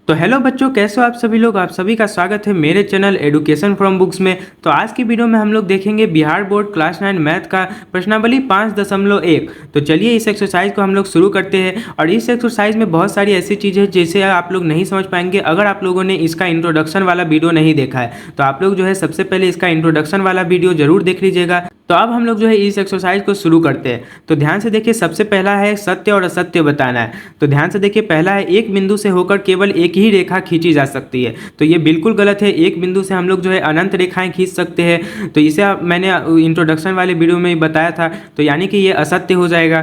तो हेलो बच्चों, कैसे हो आप सभी लोग। आप सभी का स्वागत है मेरे चैनल एडुकेशन फ्रॉम बुक्स में। तो आज की वीडियो में हम लोग देखेंगे बिहार बोर्ड क्लास 9 मैथ का प्रश्नावली 5.1। तो चलिए इस एक्सरसाइज को हम लोग शुरू करते हैं। और इस एक्सरसाइज में बहुत सारी ऐसी चीज़ें हैं जिसे आप लोग नहीं समझ पाएंगे अगर आप लोगों ने इसका इंट्रोडक्शन वाला वीडियो नहीं देखा है। तो आप लोग जो है सबसे पहले इसका इंट्रोडक्शन वाला वीडियो जरूर देख लीजिएगा। तो अब हम लोग जो है इस एक्सरसाइज को शुरू करते हैं। तो ध्यान से देखिए, सबसे पहला है सत्य और असत्य बताना है। तो ध्यान से देखिए, पहला है एक बिंदु से होकर केवल एक ही रेखा खींची जा सकती है। तो ये बिल्कुल गलत है। एक बिंदु से हम लोग जो है अनंत रेखाएं खींच सकते हैं। तो इसे मैंने इंट्रोडक्शन वाले वीडियो में ही बताया था। तो यानी कि ये असत्य हो जाएगा।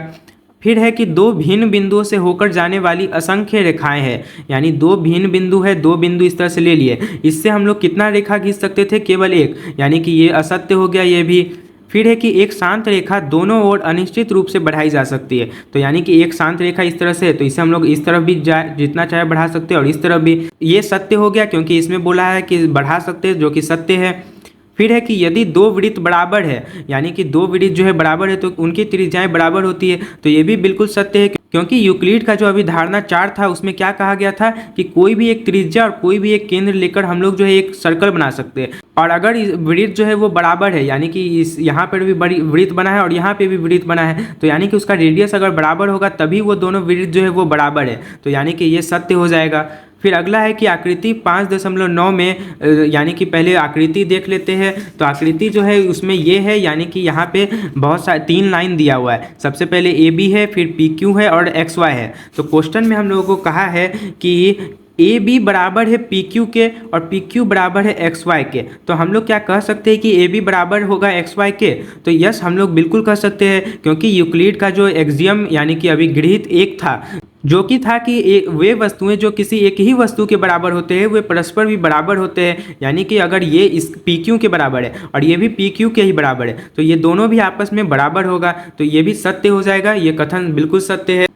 फिर है कि दो भिन्न बिंदुओं से होकर जाने वाली असंख्य रेखाएं हैं। यानी दो भिन्न बिंदु है, दो बिंदु इस तरह से ले लिए, इससे हम लोग कितना रेखा खींच सकते थे? केवल एक। यानी कि ये असत्य हो गया ये भी। फिर है कि एक शांत रेखा दोनों ओर अनिश्चित रूप से बढ़ाई जा सकती है। तो यानी कि एक शांत रेखा इस तरह से है, तो इसे हम लोग इस तरफ भी जितना चाहे बढ़ा सकते हैं और इस तरफ भी। ये सत्य हो गया क्योंकि इसमें बोला है कि बढ़ा सकते हैं, जो कि सत्य है। फिर है कि यदि दो वृत्त बराबर है, यानी कि दो वृत्त जो है बराबर है, तो उनकी त्रिज्याएं बराबर होती है। तो ये भी बिल्कुल सत्य है क्योंकि यूक्लिड का जो अभिधारणा 4 था उसमें क्या कहा गया था कि कोई भी एक त्रिज्या और कोई भी एक केंद्र लेकर हम लोग जो है एक सर्कल बना सकते हैं। और अगर वृत्त जो है वो बराबर है, यानी कि इस यहाँ पर भी बड़ी वृत्त बना है और यहाँ पे भी वृत्त बना है, तो यानी कि उसका रेडियस अगर बराबर होगा तभी वो दोनों वृत्त जो है वो बराबर है। तो यानी कि ये सत्य हो जाएगा। फिर अगला है कि आकृति 5.9 में, यानी कि पहले आकृति देख लेते हैं। तो आकृति जो है उसमें ये है, यानी कि यहाँ पे बहुत सारे 3 लाइन दिया हुआ है। सबसे पहले ए बी है, फिर पी क्यू है और एक्स वाई है। तो क्वेश्चन में हम लोगों को कहा है कि ए बी बराबर है पी क्यू के और पी क्यू बराबर है एक्स वाई के। तो हम लोग क्या कह सकते हैं कि ए बी बराबर होगा एक्स वाई के? तो यस, हम लोग बिल्कुल कह सकते हैं क्योंकि यूक्लिड का जो एक्सियम यानी कि अभिगृहित एक था, जो कि था कि वे वस्तुएं जो किसी एक ही वस्तु के बराबर होते हैं वे परस्पर भी बराबर होते हैं। यानी कि अगर ये इस पी क्यू के बराबर है और ये भी पी क्यू के ही बराबर है तो ये दोनों भी आपस में बराबर होगा। तो ये भी सत्य हो जाएगा। ये कथन बिल्कुल सत्य है।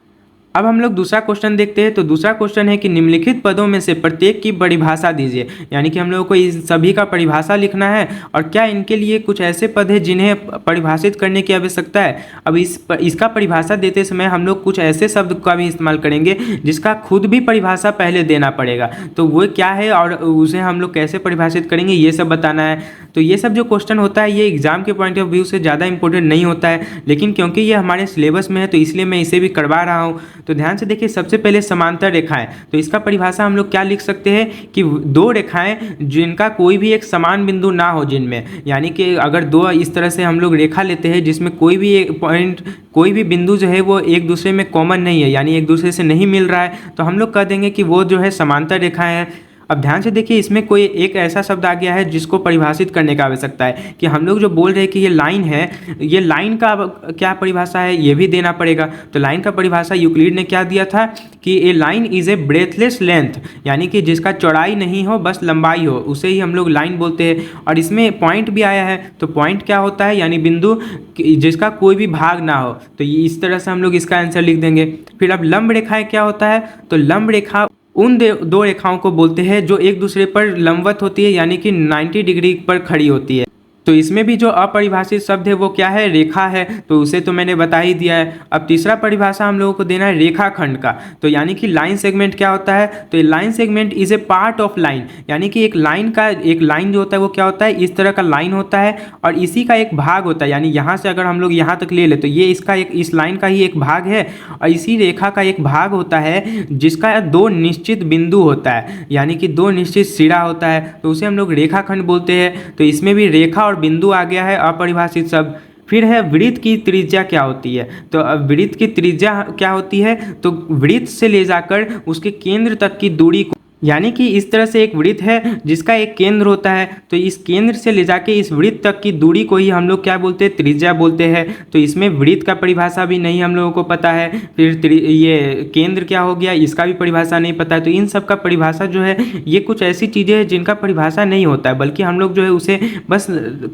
अब हम लोग दूसरा क्वेश्चन देखते हैं। तो दूसरा क्वेश्चन है कि निम्नलिखित पदों में से प्रत्येक की परिभाषा दीजिए। यानी कि हम लोगों को इस सभी का परिभाषा लिखना है और क्या इनके लिए कुछ ऐसे पद हैं जिन्हें परिभाषित करने की आवश्यकता है। अब इसका परिभाषा देते समय हम लोग कुछ ऐसे शब्द का भी इस्तेमाल करेंगे जिसका खुद भी परिभाषा पहले देना पड़ेगा। तो वो क्या है और उसे हम लोग कैसे परिभाषित करेंगे, ये सब बताना है। तो ये सब जो क्वेश्चन होता है ये एग्जाम के पॉइंट ऑफ व्यू से ज़्यादा इंपॉर्टेंट नहीं होता है, लेकिन क्योंकि ये हमारे सिलेबस में है तो इसलिए मैं इसे भी करवा रहा हूँ। तो ध्यान से देखिए, सबसे पहले समांतर रेखाएं। तो इसका परिभाषा हम लोग क्या लिख सकते हैं कि दो रेखाएं जिनका कोई भी एक समान बिंदु ना हो जिनमें, यानी कि अगर दो इस तरह से हम लोग रेखा लेते हैं जिसमें कोई भी एक पॉइंट, कोई भी बिंदु जो है वो एक दूसरे में कॉमन नहीं है, यानी एक दूसरे से नहीं मिल रहा है, तो हम लोग कह देंगे कि वो जो है समांतर रेखाएं हैं। अब ध्यान से देखिए, इसमें कोई एक ऐसा शब्द आ गया है जिसको परिभाषित करने का आवश्यकता है कि हम लोग जो बोल रहे हैं कि ये लाइन है, ये लाइन का क्या परिभाषा है ये भी देना पड़ेगा। तो लाइन का परिभाषा यूक्लिड ने क्या दिया था कि a line is a breathless length, यानी कि जिसका चौड़ाई नहीं हो बस लंबाई हो, उसे ही हम लोग लाइन बोलते हैं। और इसमें पॉइंट भी आया है। तो पॉइंट क्या होता है? यानी बिंदु जिसका कोई भी भाग ना हो। तो इस तरह से हम लोग इसका आंसर लिख देंगे। फिर अब लंब रेखाएं क्या होता है? तो लंब रेखा उन दो रेखाओं को बोलते हैं जो एक दूसरे पर लंबवत होती है, यानी कि 90 डिग्री पर खड़ी होती है। तो इसमें भी जो अपरिभाषित शब्द है वो क्या है? रेखा है। तो उसे तो मैंने बता ही दिया है। अब तीसरा परिभाषा हम लोगों को देना है रेखाखंड का। तो यानी कि लाइन सेगमेंट क्या होता है? तो line segment is a part of line, यानी कि एक लाइन जो होता है वो क्या होता है? इस तरह का लाइन होता है और इसी का एक भाग होता है। यानी यहाँ से अगर हम लोग यहाँ तक ले ले तो ये इस लाइन का ही एक भाग है और इसी रेखा का एक भाग होता है जिसका दो निश्चित बिंदु होता है, यानी कि दो निश्चित सिरा होता है। तो उसे हम लोग रेखाखंड बोलते हैं। तो इसमें भी रेखा और बिंदु आ गया है अपरिभाषित शब्द। फिर है वृत्त की त्रिज्या क्या होती है? तो अब वृत्त की त्रिज्या क्या होती है? तो वृत्त से ले जाकर उसके केंद्र तक की दूरी को, यानी कि इस तरह से एक वृत्त है जिसका एक केंद्र होता है, तो इस केंद्र से ले जाके इस वृत्त तक की दूरी को ही हम लोग क्या बोलते हैं? त्रिज्या बोलते हैं। तो इसमें वृत्त का परिभाषा भी नहीं हम लोगों को पता है। फिर ये केंद्र क्या हो गया, इसका भी परिभाषा नहीं पता है। तो इन सब का परिभाषा जो है ये कुछ ऐसी चीज़ें हैं जिनका परिभाषा नहीं होता है, बल्कि हम लोग जो है उसे बस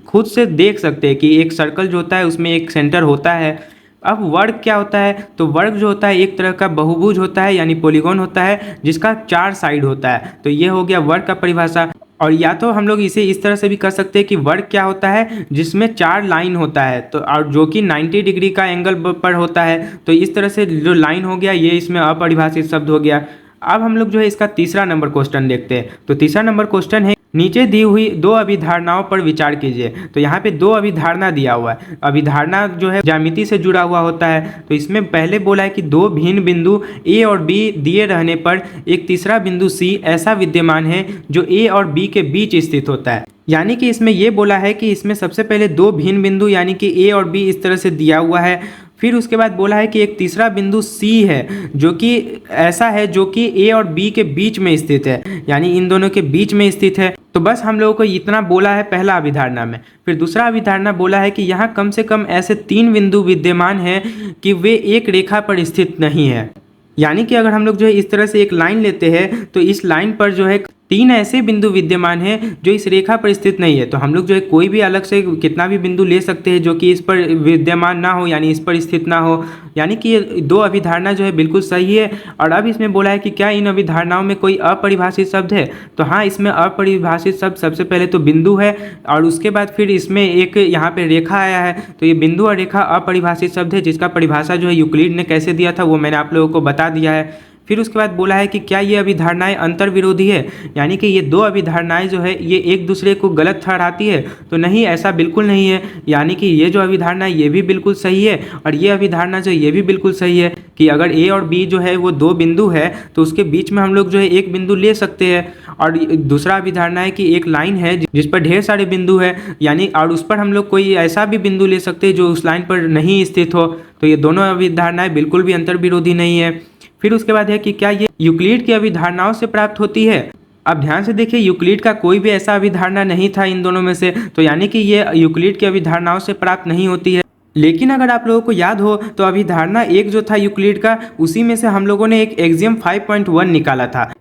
खुद से देख सकते हैं कि एक सर्कल जो होता है उसमें एक सेंटर होता है। अब वर्ग क्या होता है? तो वर्ग जो होता है एक तरह का बहुभुज होता है, यानी पॉलीगॉन होता है जिसका 4 साइड होता है। तो ये हो गया वर्ग का परिभाषा। और या तो हम लोग इसे इस तरह से भी कर सकते हैं कि वर्ग क्या होता है? जिसमें 4 लाइन होता है, तो और जो कि 90 डिग्री का एंगल पर होता है। तो इस तरह से जो लाइन हो गया ये इसमें अपरिभाषित शब्द हो गया। अब हम लोग जो है इसका तीसरा नंबर क्वेश्चन देखते हैं। तो तीसरा नंबर क्वेश्चन है, नीचे दी हुई दो अभिधारणाओं पर विचार कीजिए। तो यहाँ पे दो अभिधारणा दिया हुआ है। अभिधारणा जो है ज्यामिति से जुड़ा हुआ होता है। तो इसमें पहले बोला है कि दो भिन्न बिंदु ए और बी दिए रहने पर एक तीसरा बिंदु सी ऐसा विद्यमान है जो ए और बी के बीच स्थित होता है। यानी कि इसमें यह बोला है कि इसमें सबसे पहले दो भिन्न बिंदु यानी कि ए और बी इस तरह से दिया हुआ है। फिर उसके बाद बोला है कि एक तीसरा बिंदु सी है जो कि ऐसा है जो कि ए और बी के बीच में स्थित है, यानी इन दोनों के बीच में स्थित है। तो बस हम लोगों को इतना बोला है पहला अभिधारणा में। फिर दूसरा अभिधारणा बोला है कि यहाँ कम से कम ऐसे तीन बिंदु विद्यमान हैं कि वे एक रेखा पर स्थित नहीं है। यानी कि अगर हम लोग जो है इस तरह से एक लाइन लेते हैं तो इस लाइन पर जो है तीन ऐसे बिंदु विद्यमान हैं जो इस रेखा पर स्थित नहीं है। तो हम लोग जो है कोई भी अलग से कितना भी बिंदु ले सकते हैं जो कि इस पर विद्यमान ना हो, यानी इस पर स्थित ना हो। यानी कि ये दो अभिधारणा जो है बिल्कुल सही है। और अब इसमें बोला है कि क्या इन अभिधारणाओं में कोई अपरिभाषित शब्द है। तो हाँ, इसमें अपरिभाषित शब्द सबसे पहले तो बिंदु है और उसके बाद फिर इसमें एक यहाँ पे रेखा आया है। तो ये बिंदु और रेखा अपरिभाषित शब्द है जिसका परिभाषा जो है यूक्लिड ने कैसे दिया था वो मैंने आप लोगों को बता दिया है। फिर उसके बाद बोला है कि क्या ये अभिधारणाएं अंतर्विरोधी है, यानी कि ये दो अभिधारणाएं जो है ये एक दूसरे को गलत ठहराती है। तो नहीं, ऐसा बिल्कुल नहीं है। यानी कि ये जो अभिधारणा है ये भी बिल्कुल सही है और ये अभिधारणा जो ये भी बिल्कुल सही है कि अगर ए और बी जो है वो दो बिंदु है तो उसके बीच में हम लोग जो है एक बिंदु ले सकते हैं। और दूसरा अभिधारणा है कि एक लाइन है जिस पर ढेर सारे बिंदु है, यानी और उस पर हम लोग कोई ऐसा भी बिंदु ले सकते हैं जो उस लाइन पर नहीं स्थित हो। तो ये दोनों अभिधारणाएं बिल्कुल भी अंतर्विरोधी नहीं है। फिर उसके बाद है कि क्या ये यूक्लिड की अभिधारणाओं से प्राप्त होती है। अब ध्यान से देखिए, यूक्लिड का कोई भी ऐसा अभिधारणा नहीं था इन दोनों में से, तो यानी कि ये यूक्लिड की अभिधारणाओं से प्राप्त नहीं होती है। लेकिन अगर आप लोगों को याद हो तो अभिधारणा एक जो था यूक्लिड का, उसी में से हम लोगों ने एक एक्सियम 5.1 निकाला था।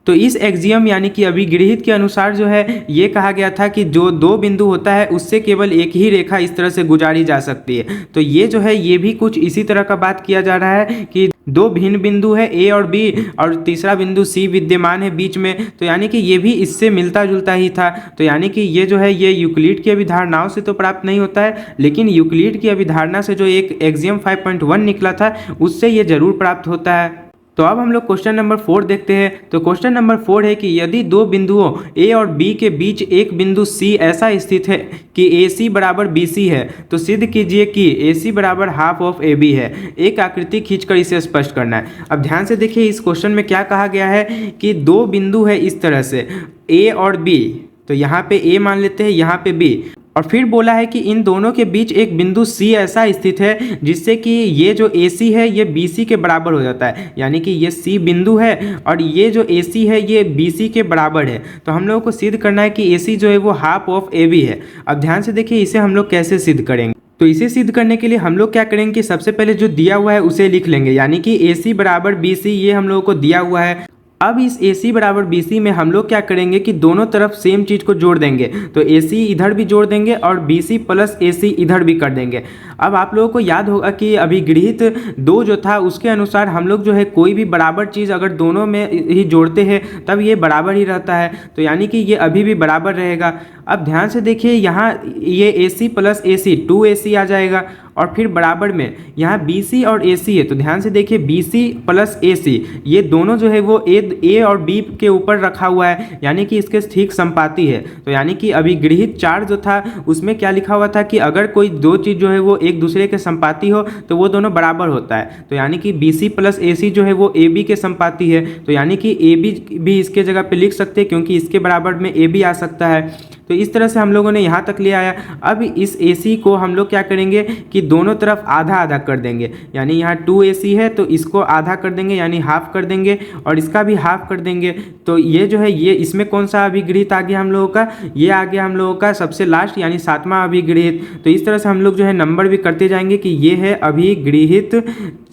तो इस एक्सियम यानी कि अभिगृहित के अनुसार जो है ये कहा गया था कि जो दो बिंदु होता है उससे केवल एक ही रेखा इस तरह से गुजारी जा सकती है। तो ये जो है ये भी कुछ इसी तरह का बात किया जा रहा है कि दो भिन्न बिंदु है ए और बी और तीसरा बिंदु सी विद्यमान है बीच में। तो यानी कि ये भी इससे मिलता जुलता ही था। तो यानी कि ये जो है ये यूक्लिड की अभिधारणाओं से तो प्राप्त नहीं होता है, लेकिन यूक्लिड की अभिधारणा से जो एक एक्सियम 5.1 निकला था उससे ये जरूर प्राप्त होता है। तो अब हम लोग क्वेश्चन नंबर 4 देखते हैं। तो क्वेश्चन नंबर 4 है कि यदि दो बिंदुओं ए और बी के बीच एक बिंदु सी ऐसा स्थित है कि ए सी बराबर बी सी है तो सिद्ध कीजिए कि ए सी बराबर हाफ ऑफ ए बी है। एक आकृति खींचकर इसे स्पष्ट करना है। अब ध्यान से देखिए, इस क्वेश्चन में क्या कहा गया है कि दो बिंदु है इस तरह से ए और बी। तो यहाँ पे ए मान लेते हैं, यहाँ पे बी, और फिर बोला है कि इन दोनों के बीच एक बिंदु सी ऐसा स्थित है जिससे कि ये जो ए सी है ये बी सी के बराबर हो जाता है। यानी कि ये सी बिंदु है और ये जो ए सी है ये बी सी के बराबर है। तो हम लोगों को सिद्ध करना है कि ए सी जो है वो हाफ ऑफ ए बी है। अब ध्यान से देखिए, इसे हम लोग कैसे सिद्ध करेंगे। तो इसे सिद्ध करने के लिए हम लोग क्या करेंगे कि सबसे पहले जो दिया हुआ है उसे लिख लेंगे। यानी कि ए सी बराबर बी सी ये हम लोगों को दिया हुआ है। अब इस AC बराबर BC में हम लोग क्या करेंगे कि दोनों तरफ सेम चीज़ को जोड़ देंगे। तो AC इधर भी जोड़ देंगे और BC प्लस AC इधर भी कर देंगे। अब आप लोगों को याद होगा कि अभिगृहित दो जो था उसके अनुसार हम लोग जो है कोई भी बराबर चीज़ अगर दोनों में ही जोड़ते हैं तब ये बराबर ही रहता है। तो यानी कि ये अभी भी बराबर रहेगा। अब ध्यान से देखिए, यहाँ ये AC प्लस AC 2AC आ जाएगा और फिर बराबर में यहाँ BC और AC है। तो ध्यान से देखिए, BC प्लस AC ये दोनों जो है वो A और B के ऊपर रखा हुआ है, यानी कि इसके ठीक संपाती है। तो यानी कि अभिगृहित चार जो था उसमें क्या लिखा हुआ था कि अगर कोई दो चीज़ जो है वो एक दूसरे के संपाती हो तो वो दोनों बराबर होता है। तो यानी कि BC प्लस AC जो है वो AB के संपाती है। तो यानी कि AB भी इसके जगह पे लिख सकते हैं क्योंकि इसके बराबर में AB आ सकता है। तो इस तरह से हम लोगों ने यहाँ तक ले आया। अब इस AC को हम लोग क्या करेंगे कि दोनों तरफ आधा आधा कर देंगे। यानी यहाँ 2AC है तो इसको आधा कर देंगे यानी हाफ कर देंगे और इसका भी हाफ कर देंगे। तो ये जो है ये इसमें कौन सा अभिगृहित आ गया हम लोगों का, ये आ गया हम लोगों का सबसे लास्ट यानी 7वां अभिगृहित। तो इस तरह से हम लोग जो है नंबर भी करते जाएंगे कि ये है अभिगृहित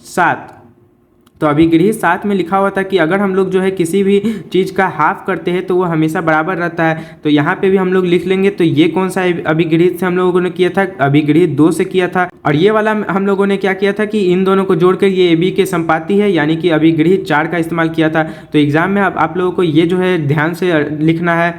7। तो अभिगृहित 7 में लिखा हुआ था कि अगर हम लोग जो है किसी भी चीज़ का हाफ करते हैं तो वो हमेशा बराबर रहता है। तो यहाँ पे भी हम लोग लिख लेंगे। तो ये कौन सा अभिगृहित से हम लोगों ने किया था, अभिगृहित 2 से किया था। और ये वाला हम लोगों ने क्या किया था कि इन दोनों को जोड़कर ये AB के संपाती है यानी कि अभिगृहित 4 का इस्तेमाल किया था। तो एग्जाम में आप लोगों को ये जो है ध्यान से लिखना है।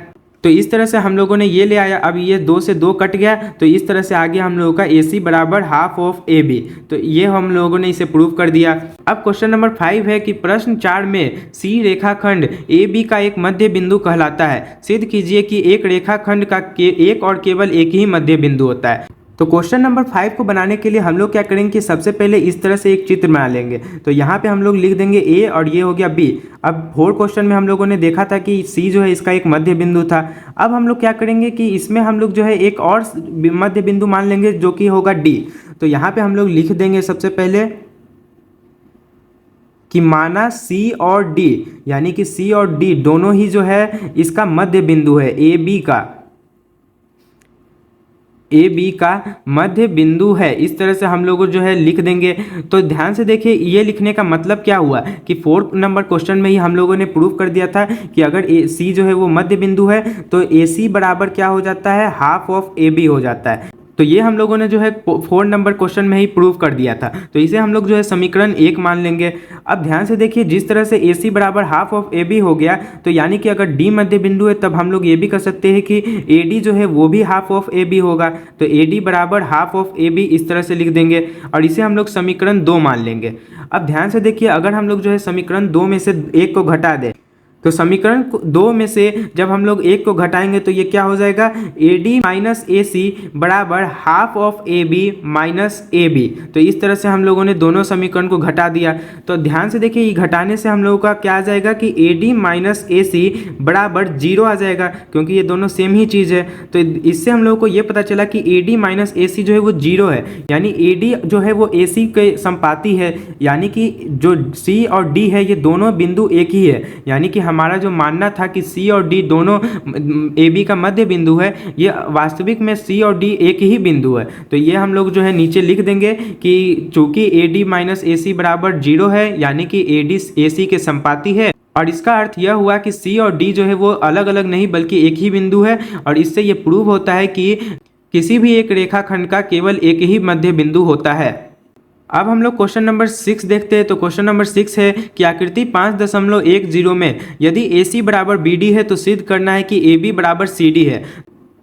तो इस तरह से हम लोगों ने ये ले आया। अब ये 2 से 2 कट गया, तो इस तरह से आ गया हम लोगों का AC बराबर हाफ ऑफ AB। तो ये हम लोगों ने इसे प्रूव कर दिया। अब क्वेश्चन नंबर 5 है कि प्रश्न 4 में C रेखाखंड AB का एक मध्य बिंदु कहलाता है। सिद्ध कीजिए कि एक रेखाखंड का एक और केवल एक ही मध्य बिंदु होता है। तो क्वेश्चन नंबर 5 को बनाने के लिए हम लोग क्या करेंगे कि सबसे पहले इस तरह से एक चित्र बना लेंगे। तो यहाँ पे हम लोग लिख देंगे A और ये हो गया B। अब 4 क्वेश्चन में हम लोगों ने देखा था कि C जो है इसका एक मध्य बिंदु था। अब हम लोग क्या करेंगे कि इसमें हम लोग जो है एक और मध्य बिंदु मान लेंगे जो कि होगा D। तो यहाँ पे हम लोग लिख देंगे सबसे पहले कि माना C और D, यानी कि C और D दोनों ही जो है इसका मध्य बिंदु है, AB का मध्य बिंदु है। इस तरह से हम लोग जो है लिख देंगे। तो ध्यान से देखिए, ये लिखने का मतलब क्या हुआ कि 4 नंबर क्वेश्चन में ही हम लोगों ने प्रूव कर दिया था कि अगर C जो है वो मध्य बिंदु है तो AC बराबर क्या हो जाता है, हाफ ऑफ AB हो जाता है। तो ये हम लोगों ने जो है 4 नंबर क्वेश्चन में ही प्रूव कर दिया था। तो इसे हम लोग जो है समीकरण 1 मान लेंगे। अब ध्यान से देखिए, जिस तरह से AC बराबर हाफ ऑफ AB हो गया, तो यानी कि अगर D मध्य बिंदु है तब हम लोग ये भी कर सकते हैं कि AD जो है वो भी हाफ ऑफ AB होगा। तो AD बराबर हाफ ऑफ AB इस तरह से लिख देंगे और इसे हम लोग समीकरण 2 मान लेंगे। अब ध्यान से देखिए, अगर हम लोग जो है समीकरण 2 में से 1 को घटा दें, तो समीकरण 2 में से जब हम लोग 1 को घटाएंगे तो ये क्या हो जाएगा, AD माइनस AC बराबर half of AB minus AB। तो इस तरह से हम लोगों ने दोनों समीकरण को घटा दिया। तो ध्यान से देखिए, ये घटाने से हम लोगों का क्या आ जाएगा कि AD माइनस AC बराबर 0 आ जाएगा, क्योंकि ये दोनों सेम ही चीज़ है। तो इससे हम लोगों को ये पता चला कि AD माइनस AC जो है वो 0 है, यानी AD जो है वो AC के संपाती है, यानी कि जो C और D है ये दोनों बिंदु एक ही है। यानी कि हमारा जो मानना था कि C और D दोनों AB का मध्य बिंदु है, ये वास्तविक में C और D एक ही बिंदु है। तो ये हम लोग जो है नीचे लिख देंगे कि चूंकि AD माइनस AC बराबर 0 है, यानी कि AD AC के संपाती है। और इसका अर्थ यह हुआ कि C और D जो है वो अलग अलग नहीं बल्कि एक ही बिंदु है। और इससे ये प्रूव होता है कि किसी भी एक रेखाखंड का केवल एक ही मध्य बिंदु होता है। अब हम लोग क्वेश्चन नंबर 6 देखते हैं। तो क्वेश्चन नंबर 6 है कि आकृति 5.10 में यदि AC बराबर BD है तो सिद्ध करना है कि AB बराबर CD है।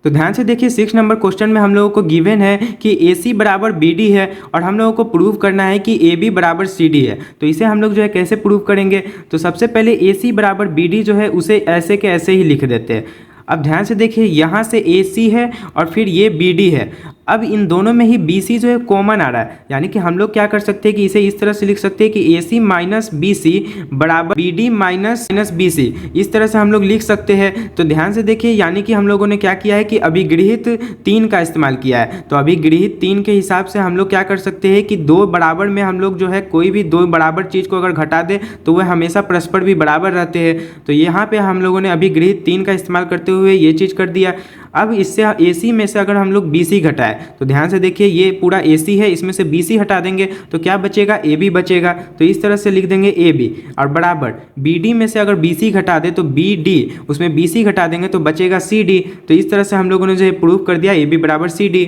तो ध्यान से देखिए, 6 नंबर क्वेश्चन में हम लोगों को गिवन है कि AC बराबर BD है और हम लोगों को प्रूव करना है कि AB बराबर CD है। तो इसे हम लोग जो है कैसे प्रूव करेंगे, तो सबसे पहले AC बराबर BD जो है उसे ऐसे के ऐसे ही लिख देते हैं। अब ध्यान से देखिए, यहाँ से AC है और फिर ये BD है। अब इन दोनों में ही BC जो है कॉमन आ रहा है, यानी कि हम लोग क्या कर सकते हैं कि इसे इस तरह से लिख सकते हैं कि AC माइनस BC बराबर BD माइनस BC। इस तरह से हम लोग लिख सकते हैं। तो ध्यान से देखिए, यानी कि हम लोगों ने क्या किया है कि अभिगृहित 3 का इस्तेमाल किया है। तो अभिगृहित 3 के हिसाब से हम लोग क्या कर सकते हैं कि 2 बराबर में हम लोग जो है कोई भी 2 बराबर चीज़ को अगर घटा दे तो वह हमेशा परस्पर भी बराबर रहते हैं। तो यहाँ पे हम लोगों ने अभिगृहित 3 का इस्तेमाल करते हुए ये चीज़ कर दिया। अब इससे AC में से अगर हम लोग BC घटाए, तो ध्यान से देखिए, ये पूरा AC है, इसमें से BC हटा देंगे तो क्या बचेगा, AB बचेगा। तो इस तरह से लिख देंगे AB और बराबर BD में से अगर BC घटा दे तो BD, उसमें BC घटा देंगे तो बचेगा CD। तो इस तरह से हम लोगों ने जो है प्रूव कर दिया AB बराबर CD।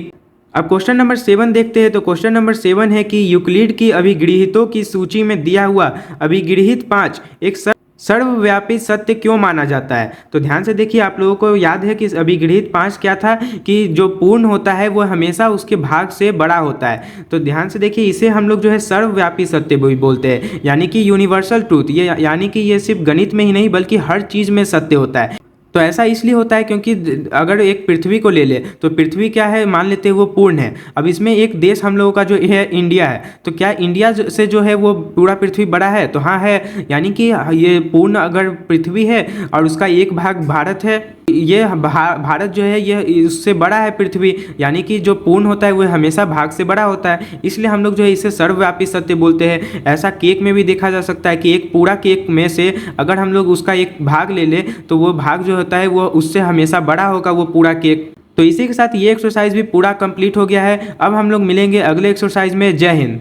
अब क्वेश्चन नंबर 7 देखते हैं। तो क्वेश्चन नंबर 7 है कि यूक्लिड की अभिगृहितों की सूची में दिया हुआ अभिगृहित 5 एक सर्वव्यापी सत्य क्यों माना जाता है। तो ध्यान से देखिए, आप लोगों को याद है कि अभिगृहित 5 क्या था कि जो पूर्ण होता है वो हमेशा उसके भाग से बड़ा होता है। तो ध्यान से देखिए, इसे हम लोग जो है सर्वव्यापी सत्य भी बोलते हैं, यानी कि यूनिवर्सल ट्रूथ। ये यानी कि ये सिर्फ गणित में ही नहीं बल्कि हर चीज़ में सत्य होता है। तो ऐसा इसलिए होता है क्योंकि अगर एक पृथ्वी को ले ले तो पृथ्वी क्या है, मान लेते हैं वो पूर्ण है। अब इसमें एक देश हम लोगों का जो है इंडिया है, तो क्या इंडिया से जो है वो पूरा पृथ्वी बड़ा है, तो हाँ है। यानी कि ये पूर्ण अगर पृथ्वी है और उसका एक भाग भारत है, ये भारत जो है ये उससे बड़ा है पृथ्वी, यानी कि जो पूर्ण होता है वो हमेशा भाग से बड़ा होता है। इसलिए हम लोग जो है इसे सर्वव्यापी सत्य बोलते हैं। ऐसा केक में भी देखा जा सकता है कि एक पूरा केक में से अगर हम लोग उसका एक भाग ले ले तो वो भाग जो होता है वो उससे हमेशा बड़ा होगा वो पूरा केक। तो इसी के साथ ये एक्सरसाइज भी पूरा कंप्लीट हो गया है। अब हम लोग मिलेंगे अगले एक्सरसाइज में। जय हिंद।